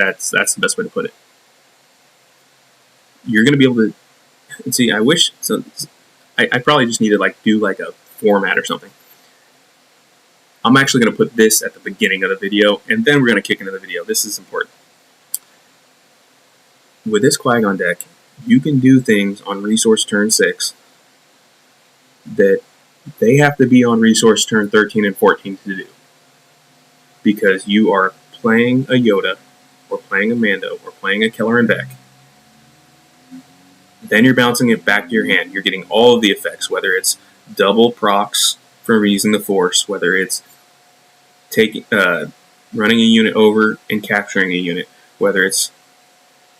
That's the best way to put it. You're going to be able to see. I wish so. I probably just need to like do like a format or something. I'm actually going to put this at the beginning of the video, and then we're going to kick into the video. This is important. With this Qui-Gon deck, you can do things on resource turn 6 that they have to be on resource turn 13 and 14 to do. Because you are playing a Yoda, or playing a Mando, or playing a Kelleran Beck. Then you're bouncing it back to your hand. You're getting all of the effects, whether it's double procs from using the Force, whether it's taking running a unit over and capturing a unit, whether it's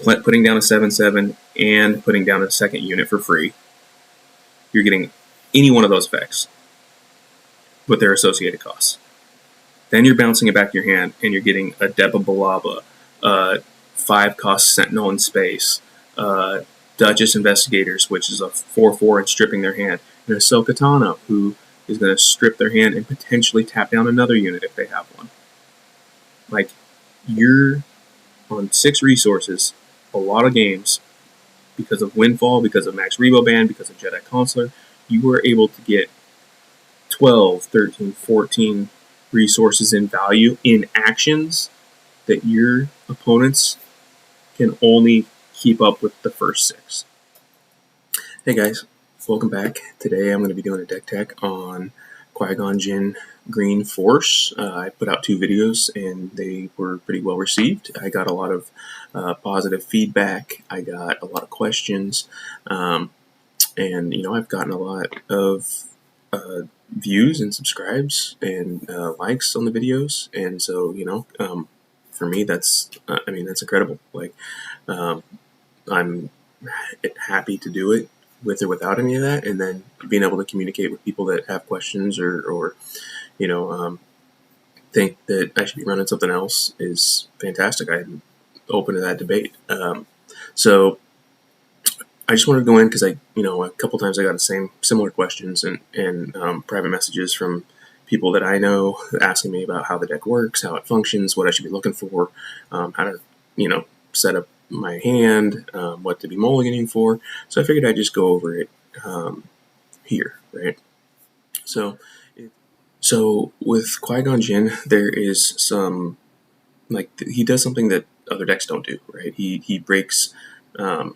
putting down a 7/7 and putting down a second unit for free. You're getting any one of those effects with their associated costs. Then you're bouncing it back to your hand, and you're getting a Depa Billaba, 5-cost Sentinel in space, Duchess Investigators, which is a 4/4 and stripping their hand, and Ahsoka Tano, who is going to strip their hand and potentially tap down another unit if they have one. Like, you're on 6 resources, a lot of games, because of Windfall, because of Max Rebo ban, because of Jedi Consular, you were able to get 12, 13, 14 resources in value in actions that your opponents can only keep up with the first 6. Hey guys, welcome back. Today I'm going to be doing a deck tech on Qui-Gon Jinn Green Force. I put out 2 videos and they were pretty well received. I got a lot of positive feedback. I got a lot of questions. And, you know, I've gotten a lot of views and subscribes and likes on the videos. And so, you know, for me, that's incredible. Like, I'm happy to do it with or without any of that, and then being able to communicate with people that have questions or you know, think that I should be running something else is fantastic. I'm open to that debate. So I just wanted to go in because a couple times I got the similar questions and private messages from people that I know asking me about how the deck works, how it functions, what I should be looking for, how to, set up my hand, what to be mulliganing for. So I figured I'd just go over it here, right? So with Qui-Gon Jinn, there is some, he does something that other decks don't do, right? He breaks a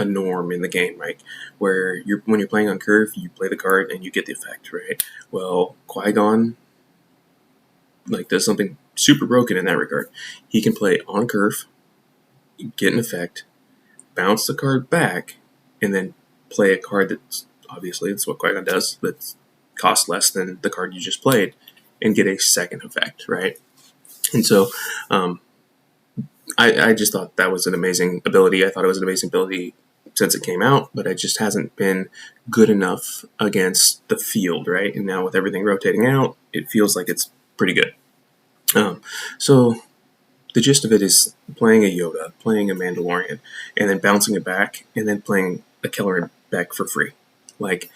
norm in the game, right? Where when you're playing on curve, you play the card and you get the effect, right? Well, Qui-Gon does something super broken in that regard. He can play on curve, get an effect, bounce the card back, and then play a card that's obviously that's what Qui-Gon does, that costs less than the card you just played, and get a second effect, right? And so I just thought that was an amazing ability. I thought it was an amazing ability since it came out, but it just hasn't been good enough against the field, right? And now with everything rotating out, it feels like it's pretty good. So the gist of it is playing a Yoda, playing a Mandalorian, and then bouncing it back, and then playing a Kelleran Beck for free. Like,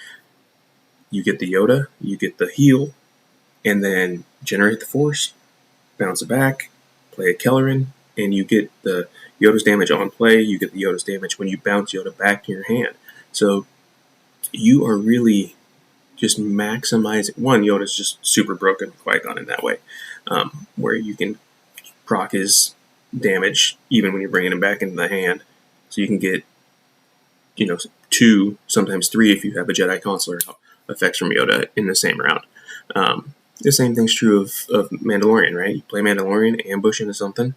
you get the Yoda, you get the heal, and then generate the Force, bounce it back, play a Kelleran, and you get the Yoda's damage on play, you get the Yoda's damage when you bounce Yoda back to your hand. So you are really just maximizing. One, Yoda's just super broken Qui-Gon in that way, where you can proc his damage even when you're bringing him back into the hand. So you can get, 2, sometimes 3 if you have a Jedi Consular effects from Yoda in the same round. The same thing's true of Mandalorian, right? You play Mandalorian, ambush into something,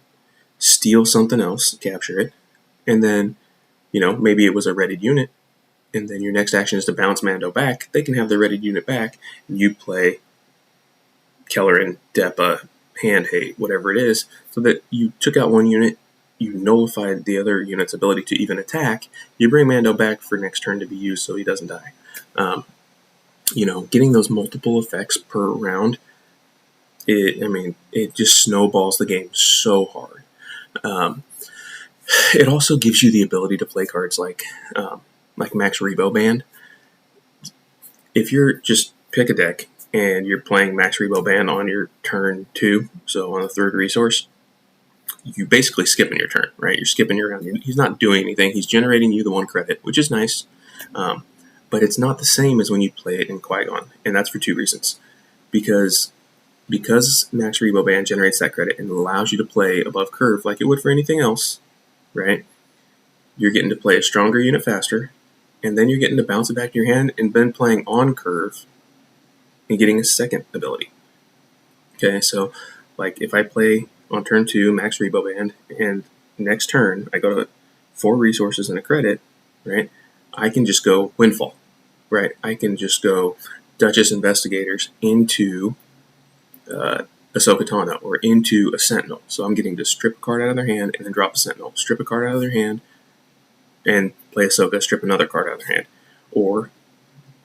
steal something else, capture it, and then, maybe it was a readied unit, and then your next action is to bounce Mando back. They can have the readied unit back, and you play Kelleran, Depa, Hand Hate, whatever it is, so that you took out one unit, you nullified the other unit's ability to even attack, you bring Mando back for next turn to be used so he doesn't die. Getting those multiple effects per round, it just snowballs the game so hard. It also gives you the ability to play cards like Max Rebo Band. If you're just pick a deck and you're playing Max Rebo Band on your turn 2, so on the 3rd resource, you basically skipping your turn, right? You're skipping your round. He's not doing anything. He's generating you the 1 credit, which is nice. But it's not the same as when you play it in Qui-Gon, and that's for 2 reasons. Because Max Rebo Band generates that credit and allows you to play above curve like it would for anything else, right? You're getting to play a stronger unit faster, and then you're getting to bounce it back to your hand and then playing on curve and getting a second ability. Okay, so like if I play on turn 2 Max Rebo Band and next turn I go to 4 resources and a credit, right? I can just go Windfall, right? I can just go Duchess Investigators into Ahsoka Tano or into a Sentinel. So I'm getting to strip a card out of their hand and then drop a Sentinel, strip a card out of their hand and play Ahsoka, strip another card out of their hand. Or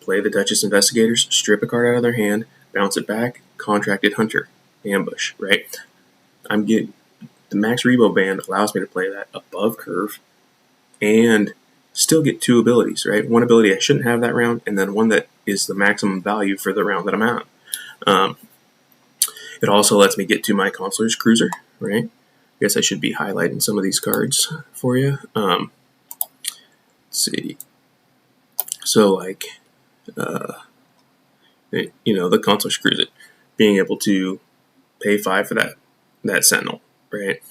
play the Duchess Investigators, strip a card out of their hand, bounce it back, Contracted Hunter, ambush, right? I'm getting the Max Rebo Band allows me to play that above curve and still get 2 abilities, right? One ability I shouldn't have that round, and then one that is the maximum value for the round that I'm at. It also lets me get to my Consular's Cruiser, right? I guess I should be highlighting some of these cards for you. Let's see. So, like, the Consular's Cruiser, being able to pay 5 for that Sentinel, right?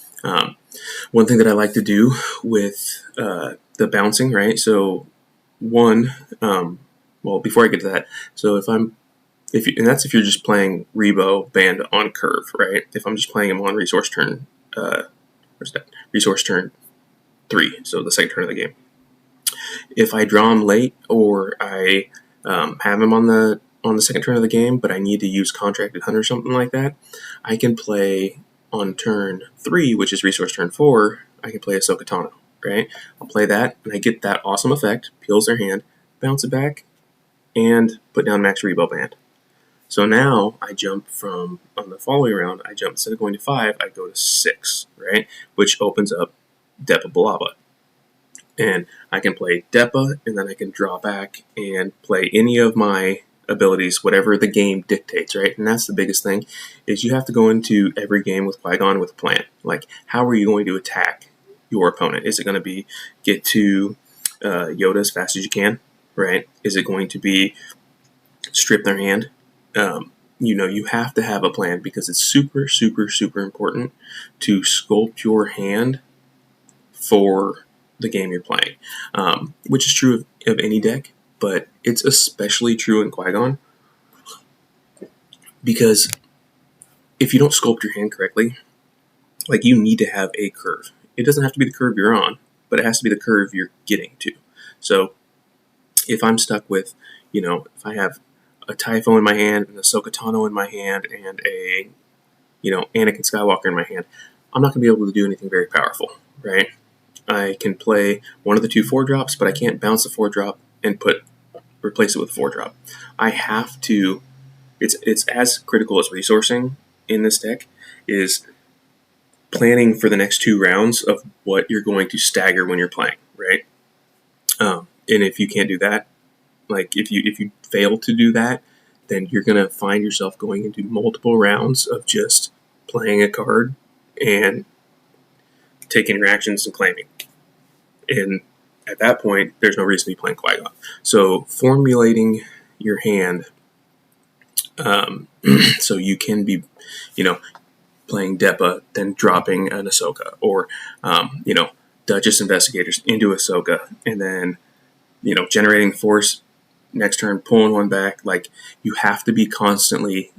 One thing that I like to do with the bouncing, right? So, before I get to that, so and that's if you're just playing Rebo Band on curve, right? If I'm just playing him on resource turn, resource turn 3, so the second turn of the game. If I draw him late or I have him on the second turn of the game, but I need to use Contracted Hunter or something like that, I can play on turn 3, which is resource turn 4, I can play Ahsoka Tano, right? I'll play that, and I get that awesome effect, peels their hand, bounce it back, and put down Max Rebo Band. So now I jump on the following round, instead of going to 5, I go to 6, right? Which opens up Depa Billaba. And I can play Depa, and then I can draw back and play any of my abilities, whatever the game dictates, right? And that's the biggest thing, is you have to go into every game with Qui-Gon with a plan. Like, how are you going to attack your opponent? Is it going to be get to Yoda as fast as you can, right? Is it going to be strip their hand? You have to have a plan because it's super, super, super important to sculpt your hand for the game you're playing, which is true of any deck, but it's especially true in Qui-Gon because if you don't sculpt your hand correctly, like you need to have a curve. It doesn't have to be the curve you're on, but it has to be the curve you're getting to. So if I'm stuck with, if I have a Typho in my hand, and a Ahsoka Tano in my hand, and a, Anakin Skywalker in my hand, I'm not going to be able to do anything very powerful, right? I can play one of the 2 4-drops, but I can't bounce the 4-drop and replace it with a 4-drop. I have to. It's as critical as resourcing in this deck is planning for the next 2 rounds of what you're going to stagger when you're playing, right? And if you can't do that, like if you fail to do that, then you're going to find yourself going into multiple rounds of just playing a card and taking your actions and claiming. And at that point, there's no reason to be playing Qui-Gon. So formulating your hand so you can be, playing Depa, then dropping an Ahsoka, or, Duchess Investigators into Ahsoka, and then, generating force next turn, pulling one back. Like, you have to be constantly,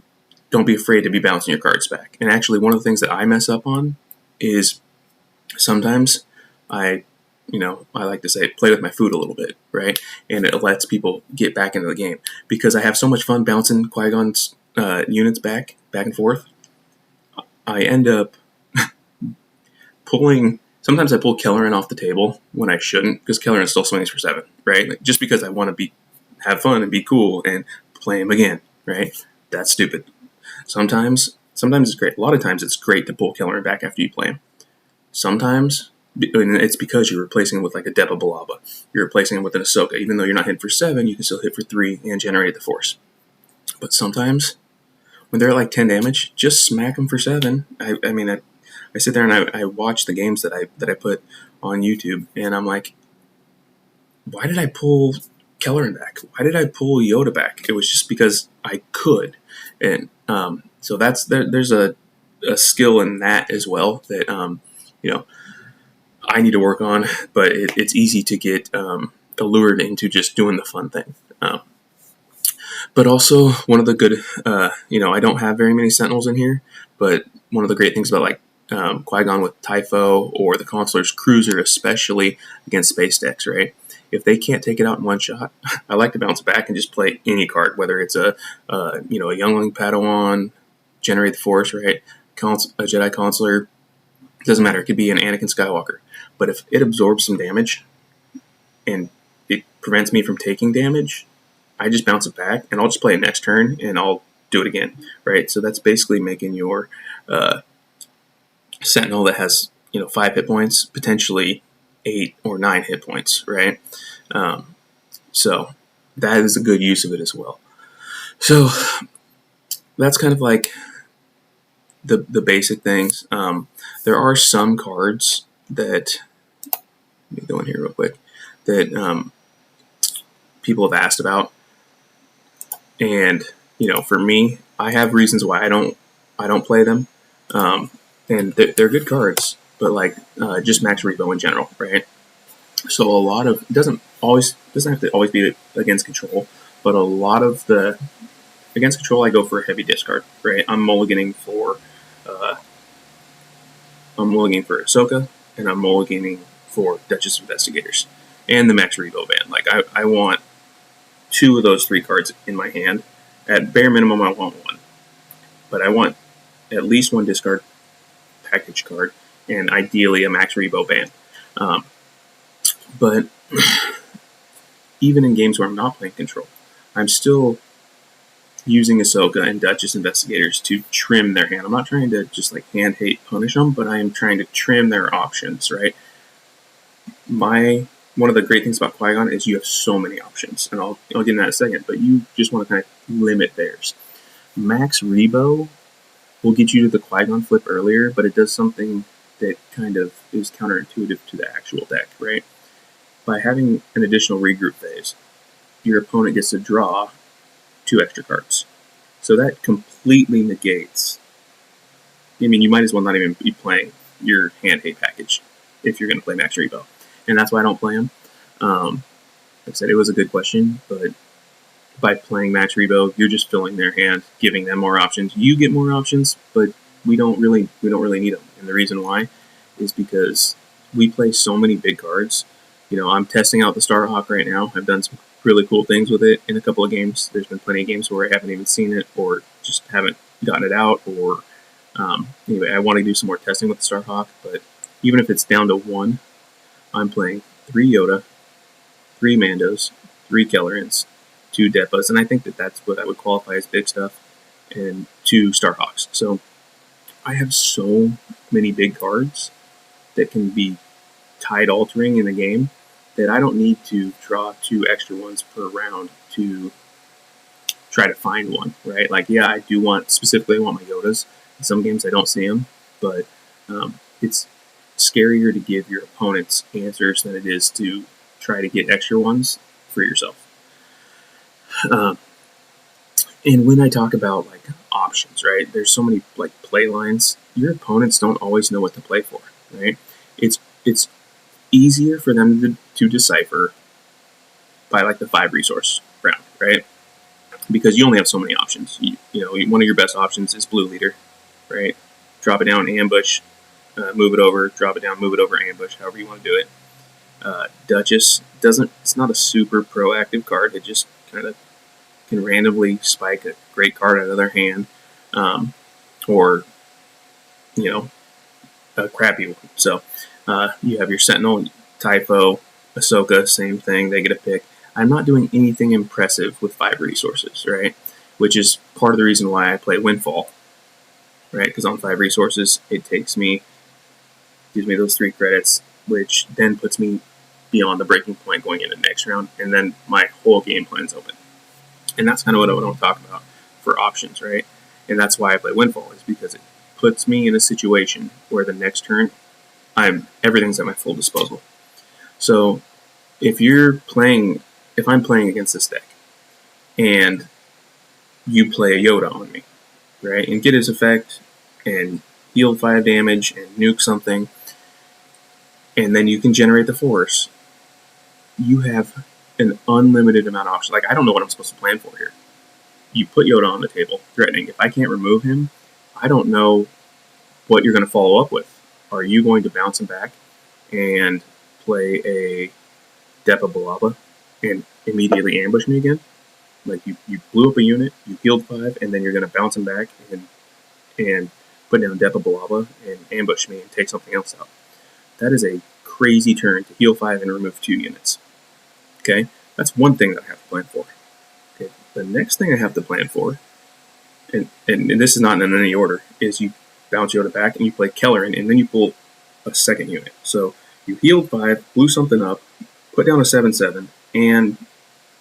don't be afraid to be bouncing your cards back. And actually, one of the things that I mess up on is sometimes I like to say, play with my food a little bit, right? And it lets people get back into the game. Because I have so much fun bouncing Qui-Gon's units back and forth, I end up sometimes I pull Kelleran off the table when I shouldn't, because Kelleran still swings for 7, right? Like, just because I want to have fun and be cool and play him again, right? That's stupid. Sometimes it's great. A lot of times it's great to pull Kelleran back after you play him. Sometimes it's because you're replacing him with like a Depa Billaba. You're replacing him with an Ahsoka. Even though you're not hitting for 7, you can still hit for 3 and generate the force. But sometimes, when they're at like 10 damage, just smack them for 7. I mean, I sit there and I watch the games that I put on YouTube, and I'm like, why did I pull Kelleran back? Why did I pull Yoda back? It was just because I could. And so there's a skill in that as well that, I need to work on, but it's easy to get allured into just doing the fun thing. But also, one of the good, I don't have very many Sentinels in here, but one of the great things about like Qui-Gon with Typho or the Consular's Cruiser, especially against space decks, right? If they can't take it out in one shot, I like to bounce back and just play any card, whether it's a Youngling Padawan, Generate the Force, right? A Jedi Consular, it doesn't matter. It could be an Anakin Skywalker. But if it absorbs some damage and it prevents me from taking damage, I just bounce it back and I'll just play it next turn and I'll do it again, right? So that's basically making your Sentinel that has 5 hit points potentially 8 or 9 hit points, right? So that is a good use of it as well. So that's kind of like the basic things. There are some cards that, let me go in here real quick, that people have asked about. And, for me, I have reasons why I don't play them. And they're good cards, but like just Max Rebo in general, right? So a lot of, it doesn't have to always be against control, but a lot of the against control, I go for a heavy discard, right? I'm mulliganing for Ahsoka, and I'm mulliganing for Duchess Investigators and the Max Rebo ban. Like I want 2 of those 3 cards in my hand. At bare minimum, I want 1, but I want at least 1 discard package card, and ideally a Max Rebo ban. But even in games where I'm not playing control, I'm still using Ahsoka and Duchess Investigators to trim their hand. I'm not trying to just like hand hate punish them, but I am trying to trim their options, right? One of the great things about Qui-Gon is you have so many options, and I'll get into that in a second, but you just want to kind of limit theirs. Max Rebo will get you to the Qui-Gon flip earlier, but it does something that kind of is counterintuitive to the actual deck, right? By having an additional regroup phase, your opponent gets to draw 2 extra cards. So that completely negates. I mean, you might as well not even be playing your hand hate package if you're going to play Max Rebo. And that's why I don't play him. Like I said, it was a good question, but by playing Max Rebo, you're just filling their hand, giving them more options. You get more options, but we don't really need them. And the reason why is because we play so many big cards. I'm testing out the Starhawk right now. I've done some really cool things with it in a couple of games. There's been plenty of games where I haven't even seen it or just haven't gotten it out. Or anyway, I want to do some more testing with the Starhawk. But even if it's down to 1, I'm playing 3 Yoda, 3 Mandos, 3 Kellerans, 2 Depas, and I think that's what I would qualify as big stuff, and 2 Starhawks. So I have so many big cards that can be tide altering in the game that I don't need to draw 2 extra ones per round to try to find one, right? Like, yeah, I want my Yodas. In some games I don't see them, but it's scarier to give your opponents answers than it is to try to get extra ones for yourself. And when I talk about like options, right, there's so many like play lines. Your opponents don't always know what to play for, right? It's easier for them to decipher by like the 5 resource round, right? Because you only have so many options. One of your best options is Blue Leader, right? Drop it down, ambush, move it over, drop it down, move it over, ambush, however you want to do it. Duchess it's not a super proactive card. It just kind of can randomly spike a great card out of their hand, or a crappy one. So you have your Sentinel, Typho, Ahsoka, same thing. They get a pick. I'm not doing anything impressive with 5 resources, right? Which is part of the reason why I play Windfall, right? Because on 5 resources, it gives me those 3 credits, which then puts me beyond the breaking point going into the next round, and then my whole game plan's open. And that's kind of what I want to talk about for options, right? And that's why I play Windfall, is because it puts me in a situation where the next turn everything's at my full disposal. So if I'm playing against this deck and you play a Yoda on me, right, and get his effect and heal 5 damage and nuke something, and then you can generate the force, you have an unlimited amount of options. Like, I don't know what I'm supposed to plan for here. You put Yoda on the table, threatening. If I can't remove him, I don't know what you're going to follow up with. Are you going to bounce him back and play a Depa Balaba and immediately ambush me again? Like, you blew up a unit, you healed 5, and then you're going to bounce him back and put down Depa Balaba and ambush me and take something else out. That is a crazy turn to heal 5 and remove 2 units. Okay? That's one thing that I have to plan for. Okay? The next thing I have to plan for, and this is not in any order, is you bounce Yoda back and you play Kelleran, and then you pull a second unit. So you healed 5, blew something up, put down a 7/7, and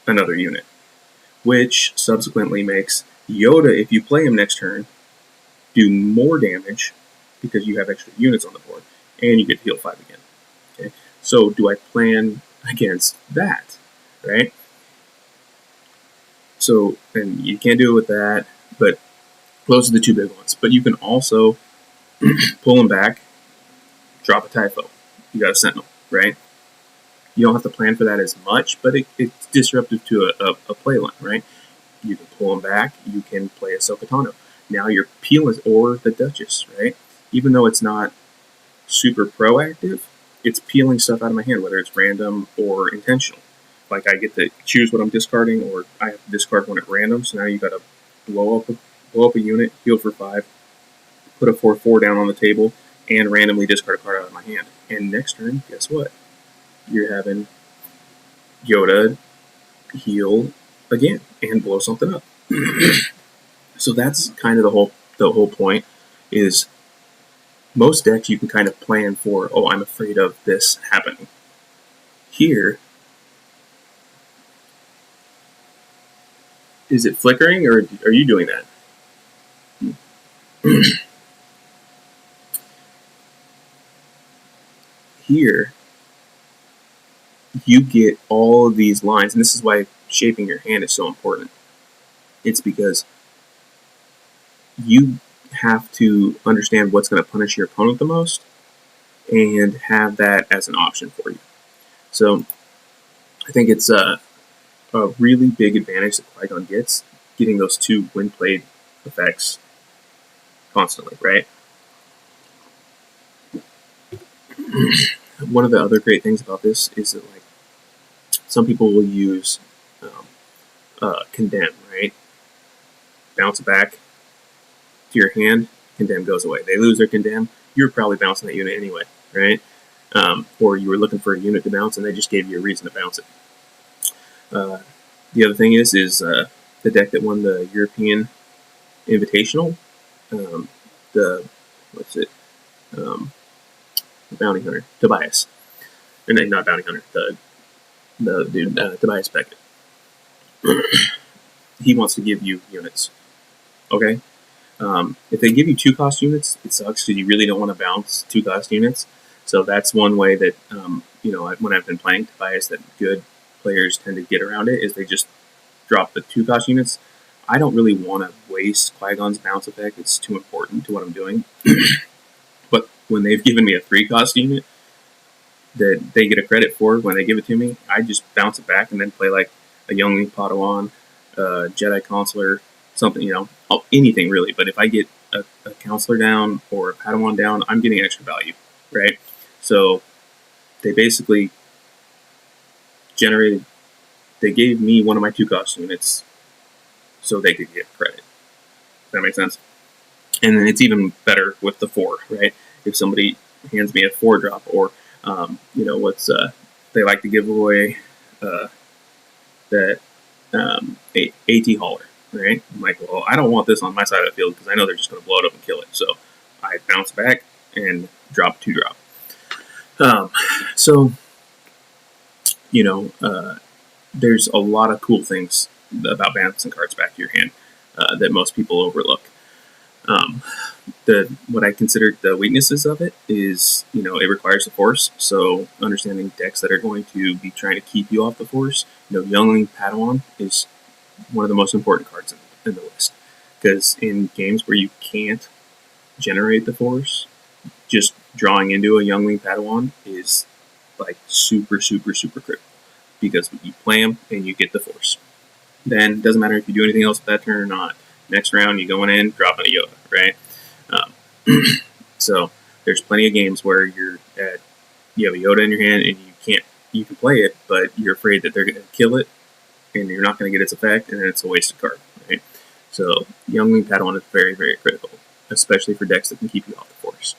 another unit, which subsequently makes Yoda, if you play him next turn, do more damage because you have extra units on the board, and you get to heal 5 again. Okay? So do I plan against that, right? So, and you can't do it with that, but those are the two big ones. But you can also pull them back, drop a Typho. You got a Sentinel, right? You don't have to plan for that as much, but it's disruptive to a play line, right? You can pull them back. You can play a Ahsoka Tano. Now you're peeling, or the Duchess, right? Even though it's not super proactive, it's peeling stuff out of my hand, whether it's random or intentional. Like, I get to choose what I'm discarding, or I have to discard one at random. So now you got to blow up a unit, heal for 5, put a 4/4 down on the table, and randomly discard a card out of my hand. And next turn, guess what? You're having Yoda heal again and blow something up. So that's kind of the whole point. Is most decks you can kind of plan for, oh, I'm afraid of this happening. Here, is it flickering, or are you doing that? Here, you get all of these lines, and this is why shaping your hand is so important. It's because you have to understand what's going to punish your opponent the most and have that as an option for you. So I think it's a really big advantage that Qui-Gon gets, getting those 2 wind blade effects constantly, right? One of the other great things about this is that, like, some people will use Condemn, right? Bounce it back to your hand, Condemn goes away. They lose their Condemn, you're probably bouncing that unit anyway, right? Or you were looking for a unit to bounce, and they just gave you a reason to bounce it. The other thing is the deck that won the European Invitational, the Bounty Hunter, Tobias, and not Bounty Hunter, the dude, Tobias Beckett. He wants to give you units, okay? If they give you 2-cost units, it sucks because you really don't want to bounce 2-cost units. So that's one way that, when I've been playing Tobias, that good players tend to get around it, is they just drop the 2-cost units. I don't really want to waste Qui-Gon's bounce effect. It's too important to what I'm doing. But when they've given me a 3-cost unit that they get a credit for when they give it to me, I just bounce it back and then play like a Youngling Padawan, Jedi Consular, something, anything really. But if I get a Counselor down or a Padawan down, I'm getting extra value, right? So they basically they gave me one of my 2-cost units so they could get credit. Does that make sense? And then it's even better with the 4, right? If somebody hands me a 4-drop, or they like to give away that AT Hauler, right? I'm like, well, I don't want this on my side of the field because I know they're just going to blow it up and kill it. So I bounce back and drop 2-drop. There's a lot of cool things about bouncing cards back to your hand that most people overlook. What I consider the weaknesses of it is, it requires the force. So understanding decks that are going to be trying to keep you off the force. Youngling Padawan is one of the most important cards in the list, because in games where you can't generate the force, just drawing into a Youngling Padawan is like super, super, super critical, because you play him and you get the force. Then it doesn't matter if you do anything else with that turn or not. Next round, you going in, dropping a Yoda, right? So there's plenty of games where you have a Yoda in your hand and you can play it, but you're afraid that they're going to kill it and you're not going to get its effect, and then it's a wasted card, right? So Youngling Padawan is very, very critical, especially for decks that can keep you off the force.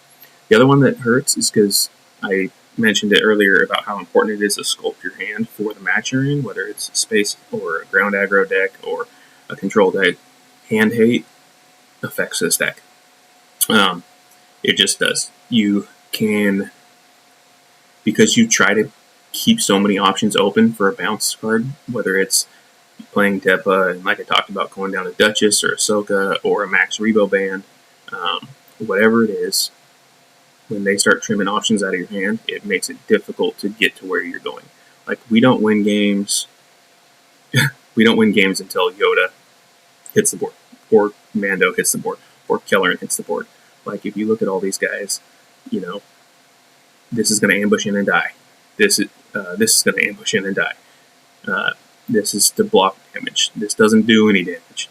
The other one that hurts is because I mentioned it earlier about how important it is to sculpt your hand for the match you're in, whether it's space or a ground aggro deck or a control deck. Hand hate affects this deck. It just does. You can, because you try to keep so many options open for a bounce card, whether it's playing Depa, and like I talked about, going down a Duchess or Ahsoka or a Max Rebo band, whatever it is, when they start trimming options out of your hand, it makes it difficult to get to where you're going. Like, we don't win games. We don't win games until Yoda hits the board, or Mando hits the board, or Kelleran hits the board. Like, if you look at all these guys, this is going to ambush in and die. This is going to ambush in and die. This is to block damage. This doesn't do any damage.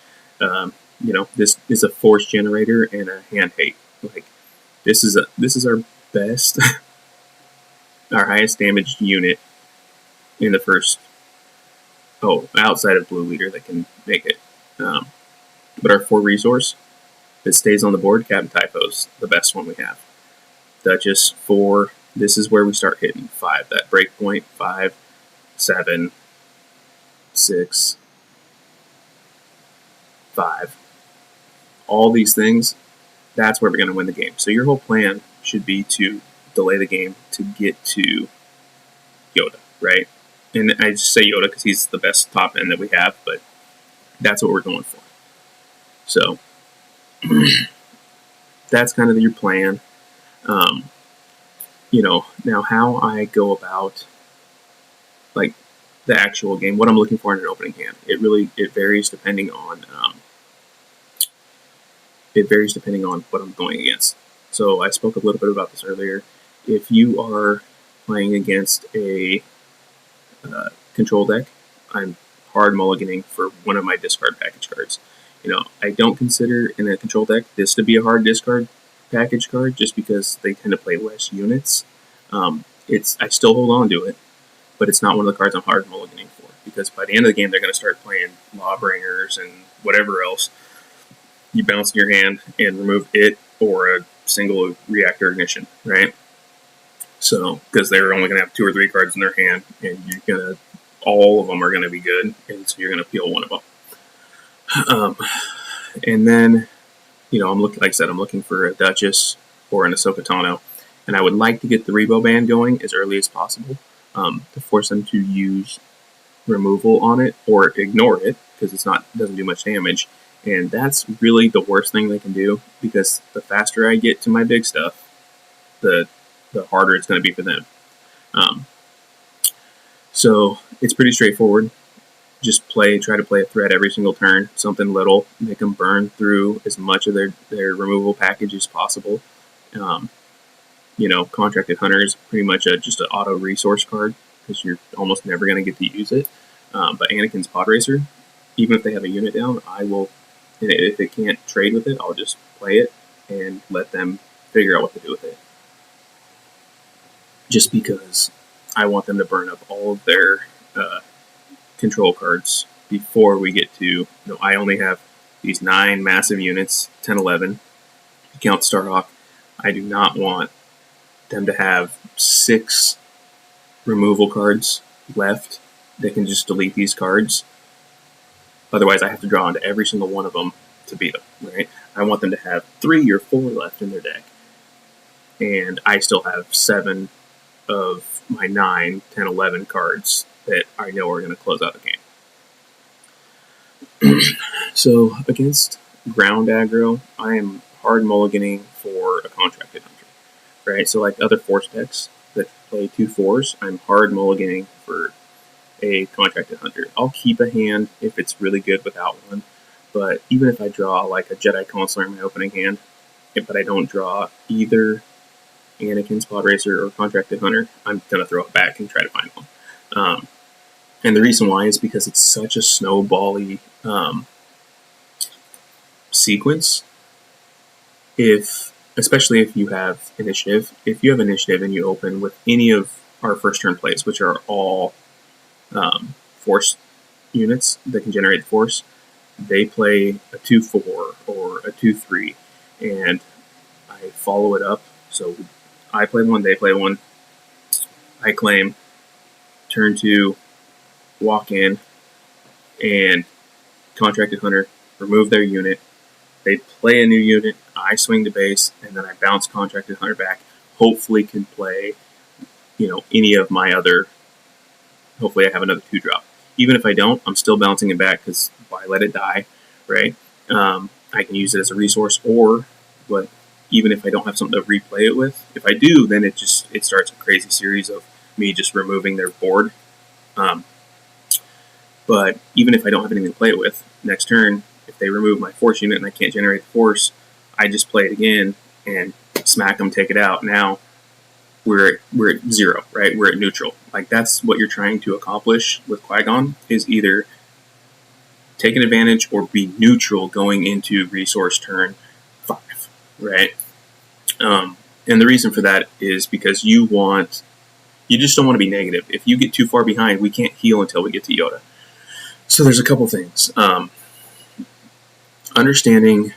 This is a force generator and a hand hate. Like, this is our best, our highest damaged unit in the first. Outside of Blue Leader that can make it. But our 4 resource that stays on the board, Captain Typo's the best one we have. Duchess 4. This is where we start hitting 5. That break point 5, 7, 6, 5. All these things. That's where we're going to win the game. So your whole plan should be to delay the game to get to Yoda, right? And I just say Yoda because he's the best top end that we have, but that's what we're going for. So that's kind of your plan. Now how I go about like the actual game, what I'm looking for in an opening hand, it varies depending on what I'm going against. So I spoke a little bit about this earlier. If you are playing against a control deck, I'm hard mulliganing for one of my discard package cards. I don't consider in a control deck this to be a hard discard package card, just because they tend to play less units. I still hold on to it, but it's not one of the cards I'm hard mulliganing for, because by the end of the game they're going to start playing Lawbringers and whatever else. You bounce in your hand and remove it or a single reactor ignition, right? So, because they're only going to have 2 or 3 cards in their hand, and all of them are going to be good, and so you're going to peel one of them. And then, I'm looking for a Duchess or an Ahsoka Tano, and I would like to get the Rebo band going as early as possible, to force them to use removal on it or ignore it, because it doesn't do much damage. And that's really the worst thing they can do, because the faster I get to my big stuff, the harder it's going to be for them. So it's pretty straightforward. Just try to play a threat every single turn, something little, make them burn through as much of their removal package as possible. Contracted Hunter is pretty much just an auto resource card, because you're almost never going to get to use it. But Anakin's Pod Racer, even if they have a unit down, I will. And if they can't trade with it, I'll just play it and let them figure out what to do with it. Just because I want them to burn up all of their control cards before we get to, I only have these 9 massive units, 10, 11. Count Starhawk. I do not want them to have 6 removal cards left. They can just delete these cards. Otherwise, I have to draw into every single one of them to beat them, right? I want them to have 3 or 4 left in their deck. And I still have 7 of my 9, 10, 11 cards that I know are going to close out the game. So, against ground aggro, I am hard mulliganing for a contracted hunter, right? So like other force decks that play 2 4s, I'm hard mulliganing for a contracted hunter. I'll keep a hand if it's really good without one, but even if I draw like a Jedi Consular in my opening hand, but I don't draw either Anakin, Spot Racer, or Contracted Hunter, I'm going to throw it back and try to find one. And the reason why is because it's such a snowbally sequence. Especially if you have initiative, and you open with any of our first turn plays, which are all force units that can generate the force, they play a 2-4 or a 2-3, and I follow it up. So I play one, they play one, I claim, turn 2, walk in, and Contracted Hunter remove their unit. They play a new unit, I swing to base, and then I bounce Contracted Hunter back. Hopefully can play, any of my other. Hopefully I have another 2-drop. Even if I don't, I'm still bouncing it back because why let it die, right? I can use it as a resource, but even if I don't have something to replay it with, if I do, then it starts a crazy series of me just removing their board. But even if I don't have anything to play it with, next turn, if they remove my force unit and I can't generate the force, I just play it again and smack them, take it out. Now we're at 0, right? We're at neutral. Like that's what you're trying to accomplish with Qui-Gon, is either take an advantage or be neutral going into resource turn 5, right? And the reason for that is because you just don't want to be negative. If you get too far behind, we can't heal until we get to Yoda. So there's a couple things. Understanding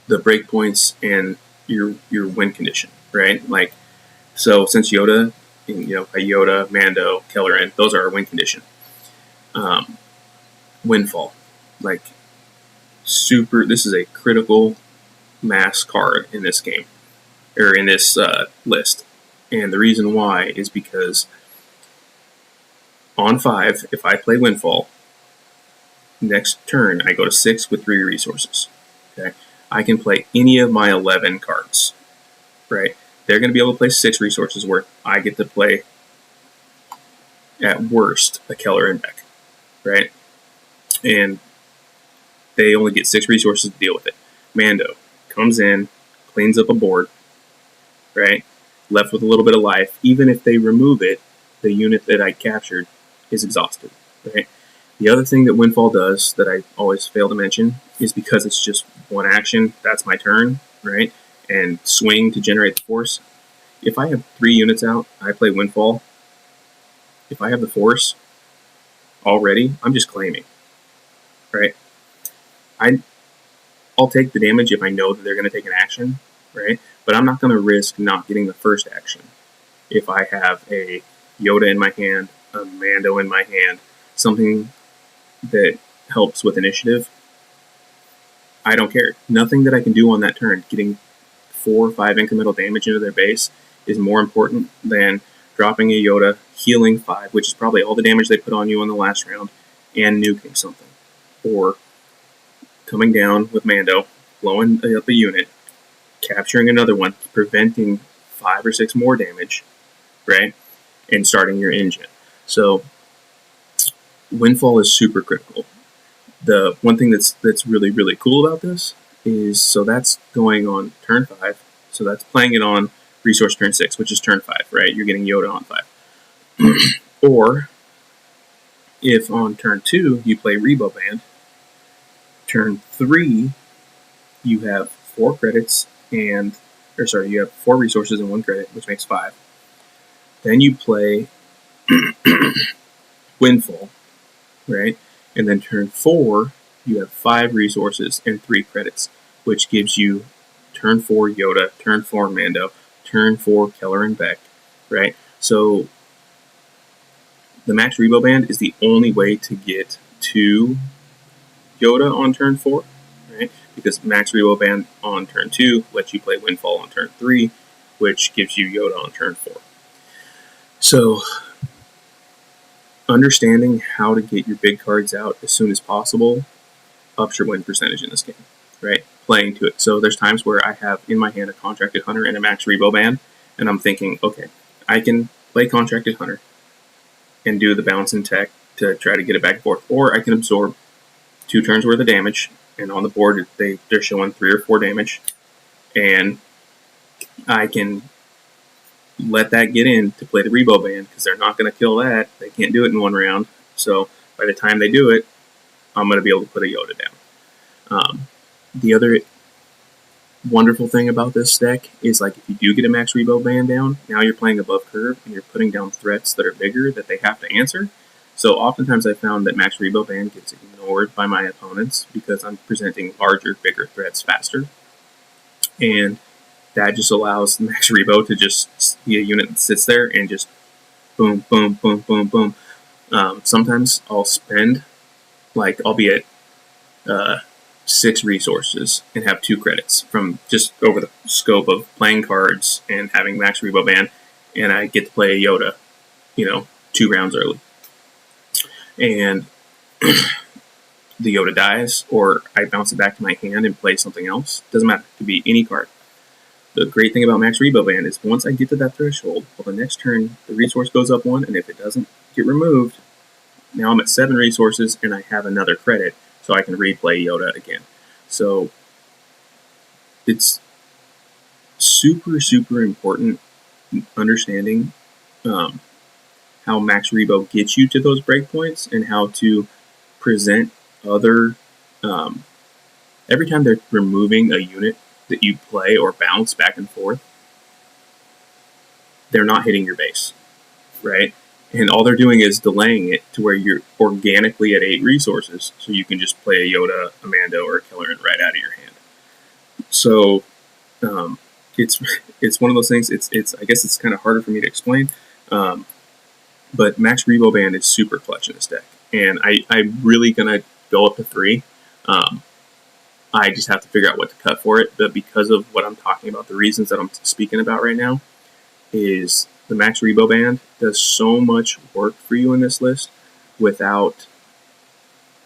the breakpoints and your win condition, right? Like, so since Yoda, Yoda, Mando, Kelleran, those are our win condition. Windfall, like this is a critical mass card in this game, or in this list. And the reason why is because on 5, if I play Windfall, next turn I go to 6 with 3 resources. Okay, I can play any of my 11 cards, right? They're going to be able to play 6 resources worth. I get to play, at worst, a Kelleran deck, right? And they only get 6 resources to deal with it. Mando comes in, cleans up a board, right? Left with a little bit of life. Even if they remove it, the unit that I captured is exhausted, right? The other thing that Windfall does that I always fail to mention is because it's just one action, that's my turn, right? And swing to generate the force. If I have 3 units out, I play Windfall. If I have the force already, I'm just claiming, right? I'll take the damage if I know that they're going to take an action, right? But I'm not going to risk not getting the first action. If I have a Yoda in my hand, a Mando in my hand, something that helps with initiative, I don't care. Nothing that I can do on that turn, getting 4 or 5 incremental damage into their base, is more important than dropping a Yoda, healing 5, which is probably all the damage they put on you in the last round, and nuking something. Or coming down with Mando, blowing up a unit, capturing another one, preventing 5 or 6 more damage, right? And starting your engine. So Windfall is super critical. The one thing that's really, really cool about this is, so that's going on turn 5. So that's playing it on resource turn 6, which is turn 5, right? You're getting Yoda on 5. Or if on turn 2 you play Rebo Band, turn 3 you have 4 credits you have 4 resources and 1 credit, which makes 5. Then you play Windfall, right? And then turn 4 you have 5 resources and 3 credits, which gives you turn 4 Yoda, turn 4 Mando, turn 4 Kelleran Beck, right? So the Max Rebo Band is the only way to get to Yoda on turn 4, right? Because Max Rebo Band on turn 2 lets you play Windfall on turn 3, which gives you Yoda on turn 4. So understanding how to get your big cards out as soon as possible ups your win percentage in this game. right? Playing to it. So there's times where I have in my hand a Contracted Hunter and a Max Rebo band, and I'm thinking, okay, I can play Contracted Hunter and do the bounce and tech to try to get it back and forth, or I can absorb 2 turns worth of damage, and on the board they're showing 3 or 4 damage, and I can let that get in to play the Rebo band because they're not going to kill that. They can't do it in 1 round. So by the time they do it, I'm going to be able to put a Yoda down. The other wonderful thing about this deck is, like, if you do get a Max Rebo band down, now you're playing above curve and you're putting down threats that are bigger that they have to answer. So oftentimes I found that Max Rebo band gets ignored by my opponents because I'm presenting larger, bigger threats faster. And that just allows Max Rebo to just be a unit that sits there and just boom, boom, boom, boom, boom. Sometimes I'll spend, like, I'll be at 6 resources and have 2 credits from just over the scope of playing cards and having Max Rebo band, and I get to play a Yoda, 2 rounds early. And the Yoda dies, or I bounce it back to my hand and play something else. Doesn't matter. It could be any card. The great thing about Max Rebo band is once I get to that threshold, well, the next turn the resource goes up 1, and if it doesn't get removed, now I'm at 7 resources and I have another credit, so I can replay Yoda again. So it's super, super important understanding how Max Rebo gets you to those breakpoints and how to present other. Every time they're removing a unit that you play or bounce back and forth, they're not hitting your base, right? And all they're doing is delaying it to where you're organically at 8 resources, so you can just play a Yoda, a Mando, or a Killeran right out of your hand. So it's one of those things. It's I guess it's kind of harder for me to explain, but Max Rebo band is super clutch in this deck, and I'm really gonna go up to 3. I just have to figure out what to cut for it, but because of what I'm talking about, the reasons that I'm speaking about right now, is the Max Rebo band does so much work for you in this list without.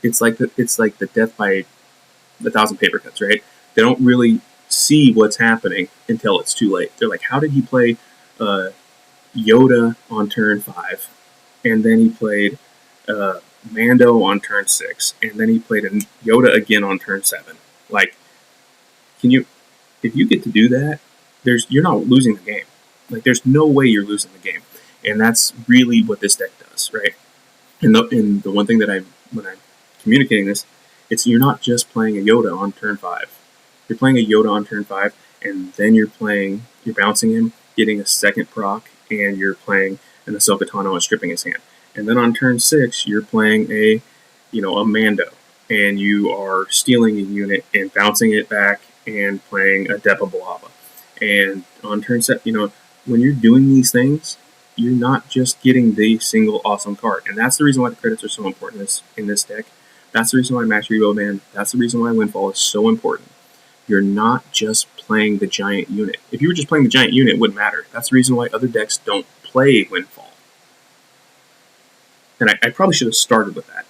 It's like the death by 1,000 paper cuts, right? They don't really see what's happening until it's too late. They're like, how did he play Yoda on turn 5, and then he played Mando on turn 6, and then he played a Yoda again on turn 7? Like, if you get to do that, you're not losing the game. Like, there's no way you're losing the game, and that's really what this deck does, right? And the one thing that when I'm communicating this, it's you're not just playing a Yoda on turn 5. You're playing a Yoda on turn 5, and then you're bouncing him, getting a second proc, and you're playing an Ahsoka Tano and stripping his hand. And then on turn 6, you're playing a Mando, and you are stealing a unit and bouncing it back and playing a Depa Balaba. And on turn 7, when you're doing these things, you're not just getting the single awesome card. And that's the reason why the credits are so important in this deck. That's the reason why Max Rebo band, that's the reason why Windfall is so important. You're not just playing the giant unit. If you were just playing the giant unit, it wouldn't matter. That's the reason why other decks don't play Windfall. And I probably should have started with that.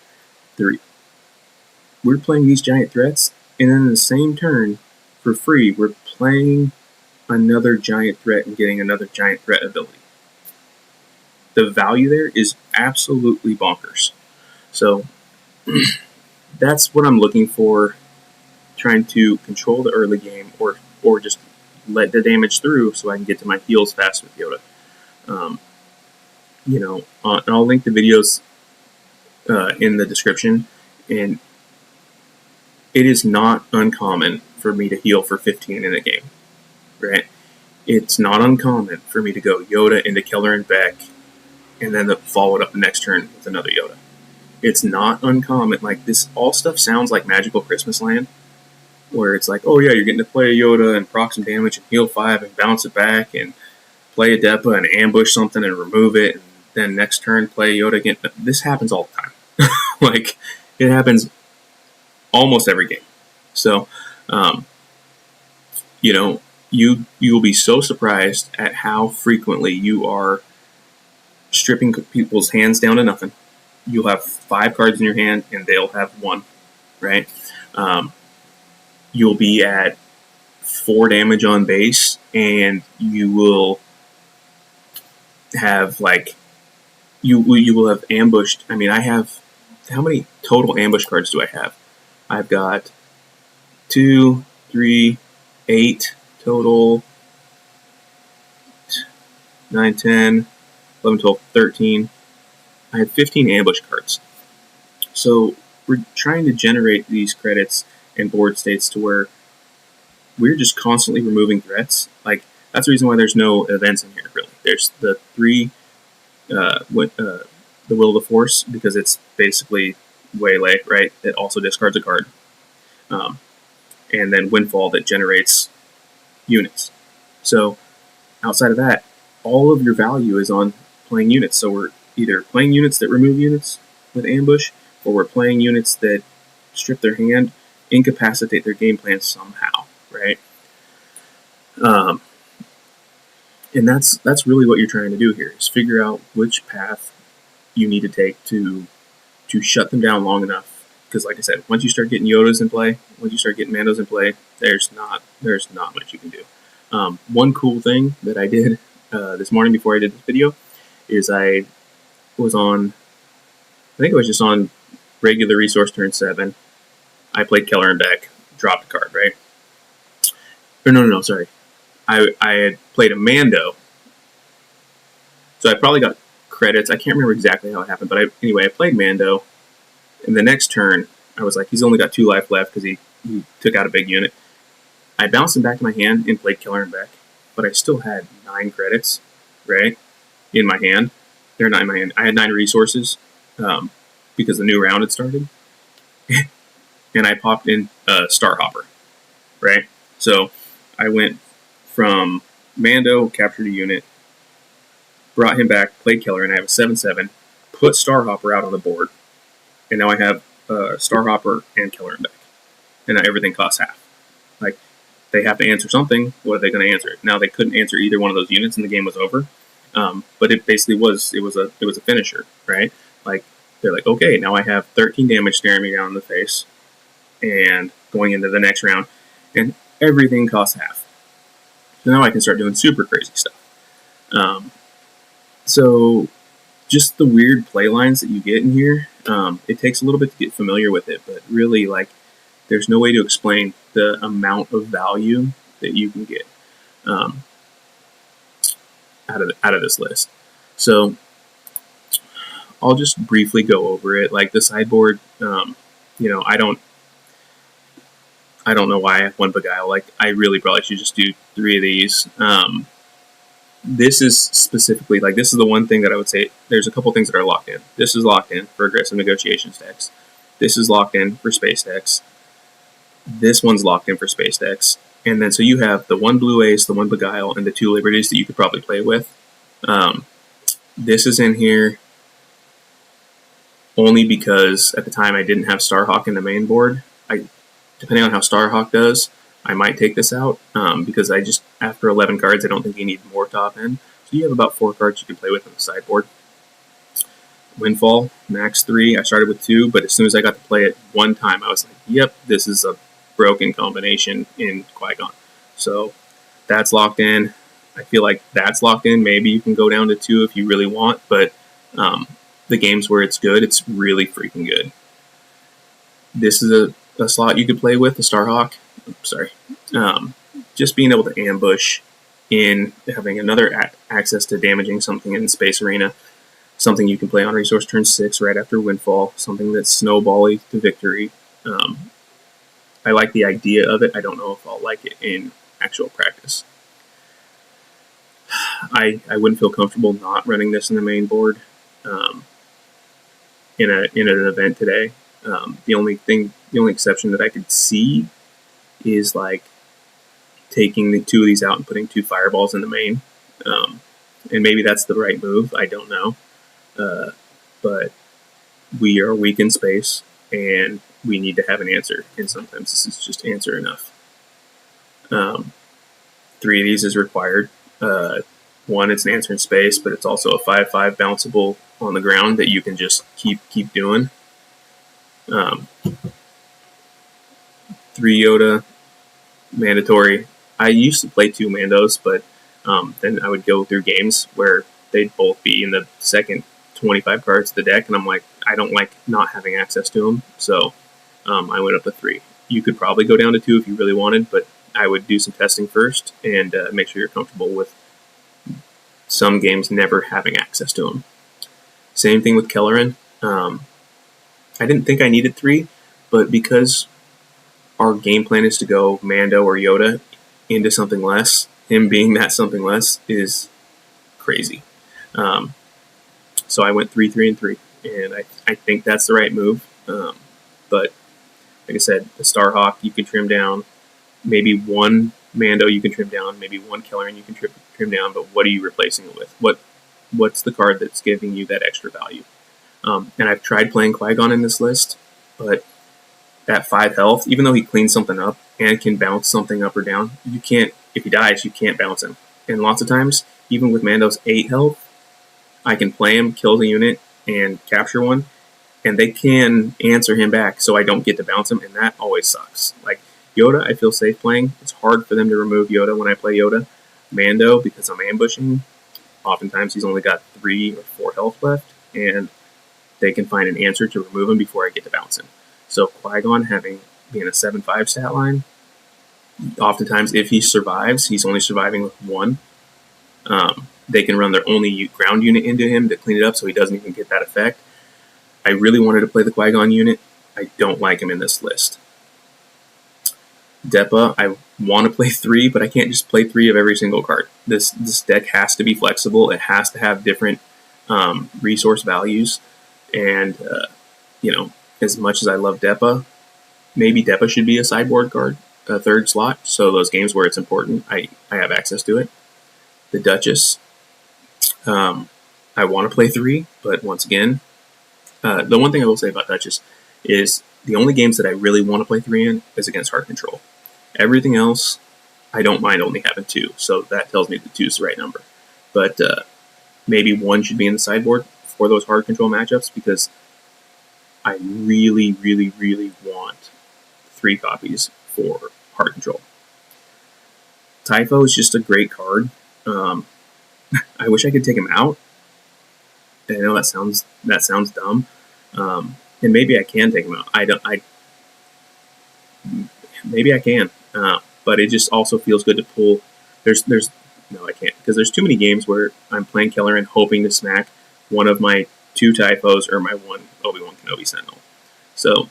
We're playing these giant threats, and then in the same turn, for free, we're playing another giant threat and getting another giant threat ability. The value there is absolutely bonkers. So that's what I'm looking for, trying to control the early game or just let the damage through so I can get to my heals fast with Yoda. And I'll link the videos in the description, and it is not uncommon for me to heal for 15 in a game, right? It's not uncommon for me to go Yoda into Killeran Beck and then follow it up the next turn with another Yoda. It's not uncommon. Like, this all stuff sounds like Magical Christmas Land, where it's like, oh yeah, you're getting to play a Yoda and proc some damage and heal 5 and bounce it back and play a Depa and ambush something and remove it, and then next turn play a Yoda again. This happens all the time. Like, it happens almost every game. So, you will be so surprised at how frequently you are stripping people's hands down to nothing. You'll have 5 cards in your hand, and they'll have 1, right? you'll be at 4 damage on base, and you will have you will have ambushed. I mean, I have, how many total ambush cards do I have? I've got 2, 3, 8 total. 9, 10, 11, 12, 13. I have 15 ambush cards. So we're trying to generate these credits and board states to where we're just constantly removing threats. Like, that's the reason why there's no events in here, really. There's the 3, the Will of the Force, because it's basically Waylay, right? It also discards a card. And then Windfall that generates units. So outside of that, all of your value is on playing units. So we're either playing units that remove units with ambush, or we're playing units that strip their hand, incapacitate their game plan somehow, right? And that's really what you're trying to do here, is figure out which path you need to take to shut them down long enough. Because, like I said, once you start getting Yodas in play, once you start getting Mandos in play, there's not much you can do. One cool thing that I did this morning before I did this video is I was on, I think it was just on regular resource turn 7. I played Keller and Beck, dropped a card, right? Or no, sorry. I had played a Mando, so I probably got credits. I can't remember exactly how it happened, but anyway, I played Mando. And the next turn, I was like, he's only got 2 life left because he took out a big unit. I bounced him back to my hand and played Killer and Beck, but I still had 9 credits, right, in my hand. They're not in my hand. I had 9 resources because the new round had started. And I popped in Starhopper, right? So I went from Mando, captured a unit, brought him back, played Killer, and I have a 7/7, put Starhopper out on the board, and now I have Starhopper and Killer and Beck. And now everything costs half. Like, they have to answer something. What are they going to answer? Now, they couldn't answer either one of those units, and the game was over. But it basically was a finisher, right? Like, they're like, okay, now I have 13 damage staring me down in the face, and going into the next round, and everything costs half. So now I can start doing super crazy stuff. So just the weird play lines that you get in here, it takes a little bit to get familiar with it, but really, like, there's no way to explain the amount of value that you can get out of this list. So I'll just briefly go over it. Like, the sideboard, I don't know why I have 1 Beguile. Like, I really probably should just do 3 of these. This is specifically, like, this is the one thing that I would say, there's a couple things that are locked in. This is locked in for aggressive negotiations decks. This is locked in for space decks. This one's locked in for space decks. And then, so you have the 1 Blue Ace, the 1 Beguile, and the 2 Liberties that you could probably play with. This is in here only because at the time I didn't have Starhawk in the main board. Depending on how Starhawk does, I might take this out because after 11 cards, I don't think you need more top end. So you have about 4 cards you can play with on the sideboard. Windfall, max 3. I started with 2, but as soon as I got to play it 1 time, I was like, yep, this is a broken combination in Qui-Gon. So that's locked in. I feel like that's locked in. Maybe you can go down to 2 if you really want, but the games where it's good, it's really freaking good. This is a slot you could play with, the Starhawk. Sorry. Just being able to ambush in having another access to damaging something in Space Arena, something you can play on resource turn 6 right after Windfall, something that's snowbally to victory. I like the idea of it. I don't know if I'll like it in actual practice. I wouldn't feel comfortable not running this in the main board in an event today. The only exception that I could see is like taking the 2 of these out and putting 2 fireballs in the main. And maybe that's the right move. I don't know. But we are weak in space, and we need to have an answer. And sometimes this is just answer enough. 3 of these is required. 1, it's an answer in space, but it's also a 5/5 bounceable on the ground that you can just keep doing. 3 Yoda, mandatory. I used to play 2 Mandos, but then I would go through games where they'd both be in the second 25 cards of the deck, and I'm like, I don't like not having access to them, so I went up to 3. You could probably go down to 2 if you really wanted, but I would do some testing first and make sure you're comfortable with some games never having access to them. Same thing with Kelleran. I didn't think I needed 3, but because our game plan is to go Mando or Yoda into something less, him being that something less is crazy. So I went 3, 3, and 3, and I think that's the right move. But like I said, the Starhawk you can trim down, maybe 1 Mando you can trim down, maybe 1 Kelleran you can trim down, but what are you replacing it with? What's the card that's giving you that extra value? And I've tried playing Qui-Gon in this list, but at 5 health, even though he cleans something up and can bounce something up or down, you can't, if he dies, you can't bounce him. And lots of times, even with Mando's 8 health, I can play him, kill the unit, and capture one, and they can answer him back, so I don't get to bounce him, and that always sucks. Like, Yoda, I feel safe playing. It's hard for them to remove Yoda when I play Yoda. Mando, because I'm ambushing, oftentimes he's only got 3 or 4 health left, and they can find an answer to remove him before I get to bounce him. So Qui-Gon being a 7/5 stat line, oftentimes if he survives, he's only surviving with 1. They can run their only ground unit into him to clean it up so he doesn't even get that effect. I really wanted to play the Qui-Gon unit. I don't like him in this list. Depa, I want to play 3, but I can't just play 3 of every single card. This deck has to be flexible. It has to have different resource values. And, as much as I love Depa, maybe Depa should be a sideboard card, a 3rd slot. So those games where it's important, I have access to it. The Duchess, I want to play 3, but once again, the one thing I will say about Duchess is the only games that I really want to play 3 in is against Heart Control. Everything else, I don't mind only having 2, so that tells me that 2 is the right number. But maybe 1 should be in the sideboard for those Heart Control matchups, because I really, really, really want 3 copies for Heart Control. Typho is just a great card. I wish I could take him out. I know that sounds dumb, and maybe I can take him out. Maybe I can, but it just also feels good to pull. No, I can't, because there's too many games where I'm playing Kelleran hoping to smack one of my 2 Typhos or my 1 Obi-Wan Kenobi Sentinel. So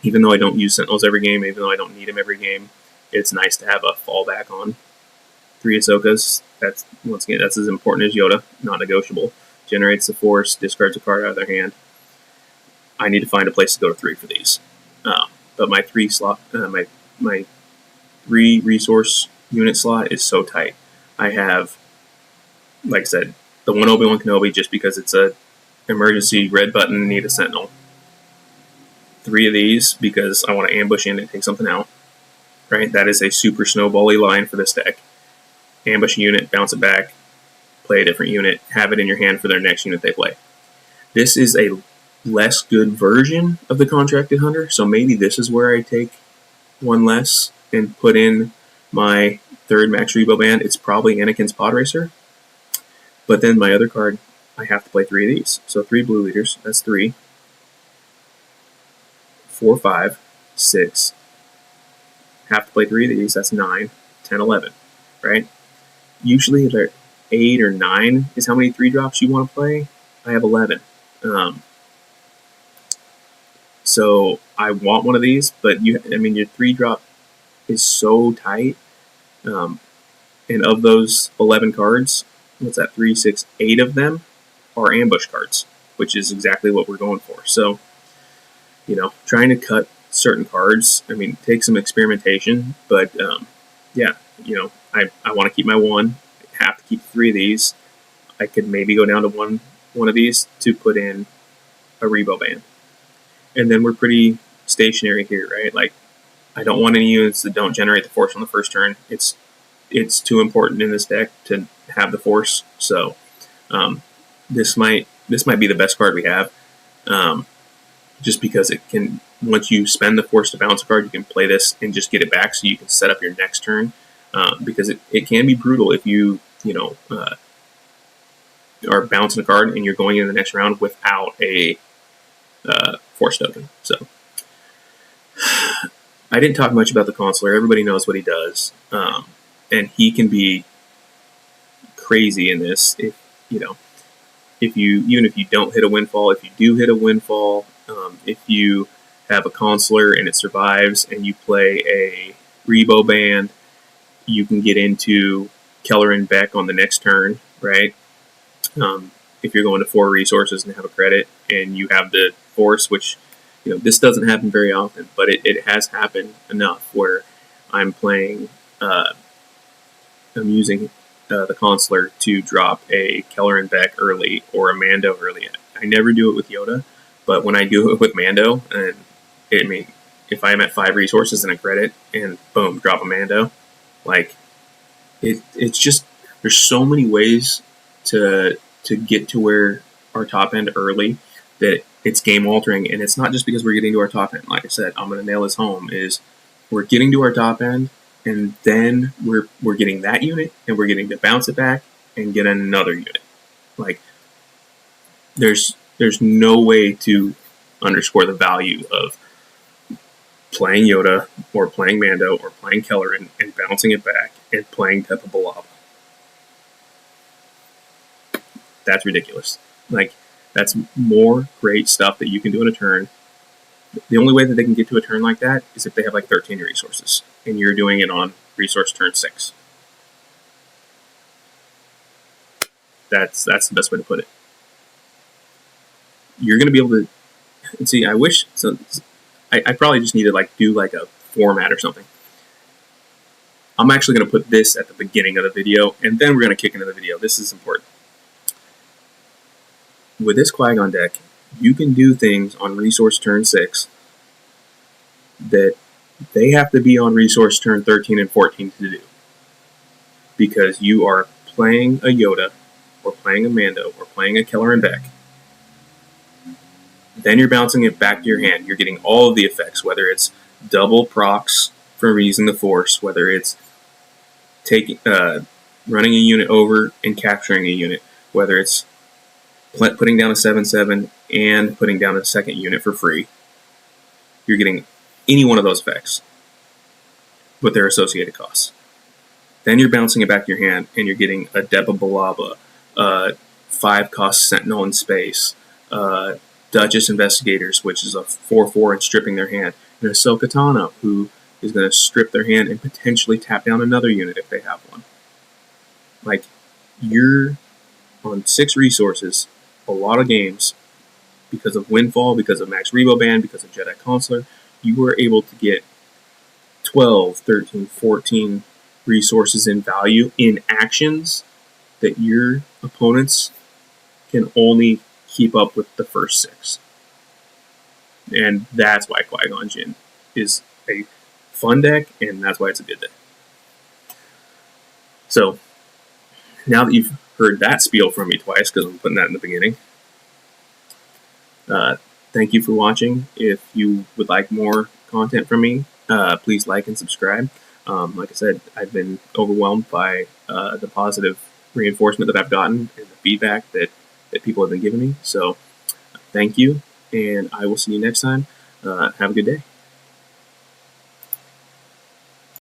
even though I don't use Sentinels every game, even though I don't need them every game, it's nice to have a fallback on. 3 Ahsokas, that's as important as Yoda, not negotiable. Generates the Force, discards a card out of their hand. I need to find a place to go to 3 for these. But my 3 slot, my 3 resource unit slot is so tight. I have, like I said, the 1 Obi-Wan Kenobi just because it's a emergency red button, need a Sentinel. 3 of these because I want to ambush in and take something out. Right, that is a super snowbally line for this deck. Ambush a unit, bounce it back, play a different unit, have it in your hand for their next unit they play. This is a less good version of the Contracted Hunter, so maybe this is where I take 1 less and put in my 3rd Max Rebo band. It's probably Anakin's Pod Racer, but then my other card, I have to play 3 of these. So 3 blue leaders, that's 3, 4, 5, 6. Have to play 3 of these, that's 9, 10, 11, right? Usually they're 8 or 9 is how many 3 drops you want to play. I have 11. So I want one of these, but your 3 drop is so tight. And of those 11 cards, what's that, 3, 6, 8 of them are ambush cards, which is exactly what we're going for. So, trying to cut certain cards, take some experimentation, but I want to keep my 1, have to keep 3 of these. I could maybe go down to one of these to put in a Rebo band. And then we're pretty stationary here, right? Like, I don't want any units that don't generate the Force on the first turn. It's too important in this deck to have the Force. So this might be the best card we have. just because it can, once you spend the force to bounce a card, you can play this and just get it back so you can set up your next turn, because it can be brutal if you are bouncing a card and you're going into the next round without a force token. So I didn't talk much about the Consular. Everybody knows what he does, and he can be crazy in this. If you even if you don't hit a windfall, if you do hit a windfall, if you have a Consular and it survives, and you play a Rebo band, you can get into Keller and Beck on the next turn, right? If you're going to 4 resources and have a credit, and you have the force, which this doesn't happen very often, but it has happened enough where I'm playing, I'm using the Consular to drop a Keller and Beck early or a Mando early. I never do it with Yoda, but when I do it with Mando, and if I'm at 5 resources and a credit, and boom, drop a Mando, like it's just, there's so many ways to get to where our top end early that it's game altering. And it's not just because we're getting to our top end. Like I said, I'm going to nail this home, is we're getting to our top end, and then we're getting that unit, and we're getting to bounce it back and get another unit. Like there's no way to underscore the value of playing Yoda or playing Mando or playing Keller and bouncing it back and playing Peppa Balaba. That's ridiculous. Like, that's more great stuff that you can do in a turn. The only way that they can get to a turn like that is if they have like 13 resources and you're doing it on resource turn 6. That's the best way to put it. You're going to be able to, and see, I wish, so I probably just need to do like a format or something. I'm actually going to put this at the beginning of the video, and then we're going to kick into the video. This is important. With this Qui-Gon deck, you can do things on resource turn 6 that they have to be on resource turn 13 and 14 to do. Because you are playing a Yoda, or playing a Mando, or playing a Keller and Beck. Then you're bouncing it back to your hand. You're getting all of the effects, whether it's double procs from using the force, whether it's running a unit over and capturing a unit, whether it's putting down a 7/7 and putting down a second unit for free. You're getting any one of those effects with their associated costs. Then you're bouncing it back to your hand, and you're getting a Deba Balaba, 5-cost Sentinel in space, Duchess Investigators, which is a 4/4 and stripping their hand, and a Ahsoka Tano, who is going to strip their hand and potentially tap down another unit if they have one. Like, you're on 6 resources, a lot of games, because of Windfall, because of Max Rebo ban, because of Jedi Consular, you were able to get 12, 13, 14 resources in value in actions that your opponents can only keep up with the first 6. And that's why Qui-Gon Jinn is a fun deck, and that's why it's a good deck. So, now that you've heard that spiel from me twice, because I'm putting that in the beginning, thank you for watching. If you would like more content from me, please like and subscribe. Like I said, I've been overwhelmed by the positive reinforcement that I've gotten and the feedback that people have been giving me. So thank you, and I will see you next time. Have a good day.